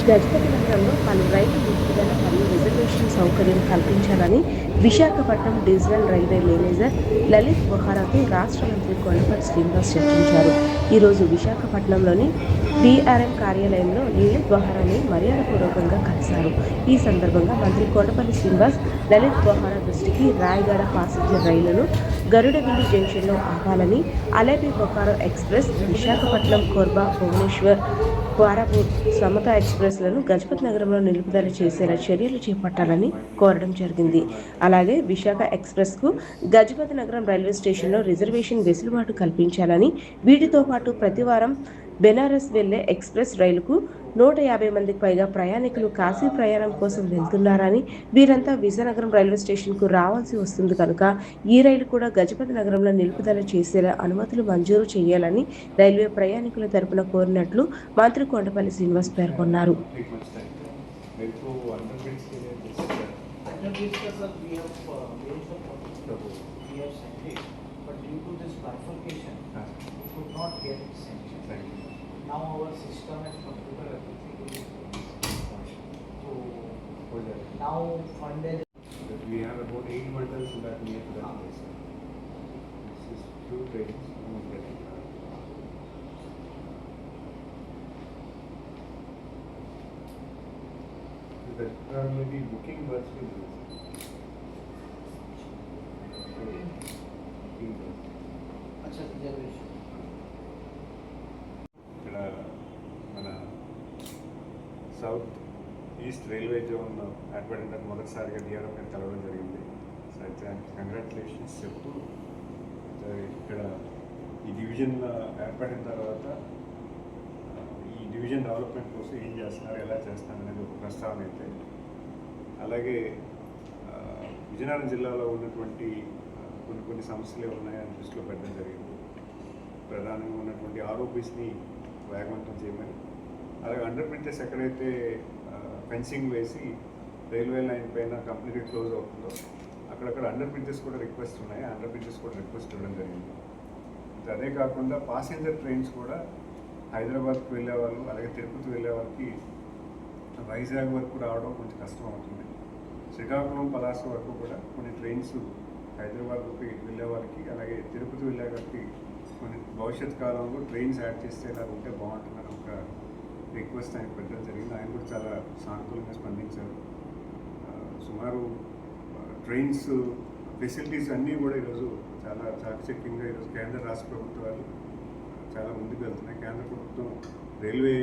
గజపతి నగరంలో పలు రైలు విడుదల మరియు రిజర్వేషన్ సౌకర్యం కల్పించాలని Visakhapatnam divisional railway manager Lalit బొహారాతో రాష్ట్ర మంత్రి కొండపల్లి శ్రీనివాస్ చర్చించారు. ఈరోజు విశాఖపట్నంలోని బీఆర్ఎం కార్యాలయంలో లలిత్ బొహారాని మర్యాదపూర్వకంగా కలిశారు. ఈ సందర్భంగా మంత్రి కొండపల్లి శ్రీనివాస్ లలిత్ బొహారా దృష్టికి రాయగడ పాసింజర్ రైళ్లను గరుడవిల్లి జంక్షన్లో ఆపాలని, అలేపి బొకారో ఎక్స్ప్రెస్, విశాఖపట్నం కోర్బా భువనేశ్వర్ వారాపూర్ సమత ఎక్స్ప్రెస్లను గజపతి నగరంలో నిలుపుదల చేసేలా చర్యలు చేపట్టాలని కోరడం జరిగింది. అలాగే విశాఖ ఎక్స్ప్రెస్కు గజపతి నగరం రైల్వే స్టేషన్లో రిజర్వేషన్ వెసులుబాటు కల్పించాలని, వీటితో పాటు ప్రతివారం బెనారస్ వెళ్లే ఎక్స్ప్రెస్ రైలుకు 150 మందికి పైగా ప్రయాణికులు కాశీ ప్రయాణం కోసం వెళ్తున్నారని, వీరంతా విజయనగరం రైల్వే స్టేషన్కు రావాల్సి వస్తుంది కనుక ఈ రైలు కూడా గజపతి నగరంలో నిలుపుదల చేసేలా అనుమతులు మంజూరు చేయాలని రైల్వే ప్రయాణికుల తరపున కోరినట్లు మంత్రి కొండపల్లి శ్రీనివాస్ పేర్కొన్నారు. Now our system and computer everything is so now funded. We have about 8 bundles that near to that place. This is few trains. There are maybe booking berths will be. Booking berths. अच्छा reservation మన south east railway zone ఏర్పడిన మొదటిసారిగా DRF గారు కలవడం జరిగింది. So అయితే congratulations చెప్తూ ఇక్కడ ఈ డివిజన్ ఏర్పడిన తర్వాత ఈ డివిజన్ డెవలప్మెంట్ కోసం ఏం చేస్తున్నారు, ఎలా చేస్తున్నారు అనేది ఒక ప్రస్తావన అయితే, అలాగే విజయనగరం జిల్లాలో ఉన్నటువంటి కొన్ని సమస్యలు ఉన్నాయని దృష్టిలో పెట్టడం జరిగింది. ప్రధానంగా ఉన్నటువంటి ఆర్ఓపీస్ని వేగవంతం చేయమని, అలాగే అండర్ బ్రిడ్జెస్ ఎక్కడైతే ఫెన్సింగ్ వేసి రైల్వే లైన్ పైన కంప్లీట్గా క్లోజ్ అవుతుందో అక్కడక్కడ అండర్ బ్రిడ్జెస్ కూడా రిక్వెస్ట్ ఉన్నాయి. అండర్ బ్రిడ్జెస్ కూడా రిక్వెస్ట్ ఇవ్వడం జరిగింది. అదే కాకుండా పాసెంజర్ ట్రైన్స్ కూడా హైదరాబాద్కి వెళ్ళే వాళ్ళు, అలాగే తిరుపతి వెళ్ళే వాళ్ళకి వైజాగ్ వరకు రావడం కొంచెం కష్టం అవుతుంది. శ్రీకాకుళం పలాస వరకు కూడా కొన్ని ట్రైన్స్ హైదరాబాద్కి వెళ్ళే వాళ్ళకి, అలాగే తిరుపతి వెళ్ళే వాళ్ళకి కొన్ని భవిష్యత్ కాలంలో ట్రైన్స్ యాడ్ చేస్తే ఇలా ఉంటే బాగుంటుందని ఒక రిక్వెస్ట్ ఆయన పెట్టడం జరిగింది. ఆయన కూడా చాలా సానుకూలంగా స్పందించారు. సుమారు ట్రైన్స్ ఫెసిలిటీస్ అన్నీ కూడా ఈరోజు చాలా చాకచక్యంగా ఈరోజు కేంద్ర రాష్ట్ర ప్రభుత్వాలు చాలా ముందుకు వెళ్తున్నాయి. కేంద్ర ప్రభుత్వం రైల్వే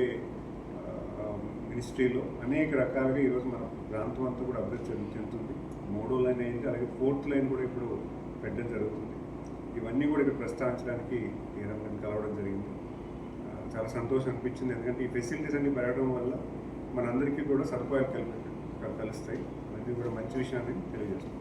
మినిస్ట్రీలో అనేక రకాలుగా ఈరోజు మన ప్రాంతం అంతా కూడా అభివృద్ధి చెందుతుంది. 3వ లైన్ అయింది, అలాగే 4th లైన్ కూడా ఇప్పుడు పెట్టడం జరుగుతుంది. ఇవన్నీ కూడా ఇక్కడ ప్రస్తావించడానికి ఈ రంగం కలవడం జరిగింది. చాలా సంతోషం అనిపించింది, ఎందుకంటే ఈ ఫెసిలిటీస్ అన్ని పెరగడం వల్ల మనందరికీ కూడా సదుపాయాలు కలుస్తాయి. అది కూడా మంచి విషయాన్ని తెలియజేస్తుంది.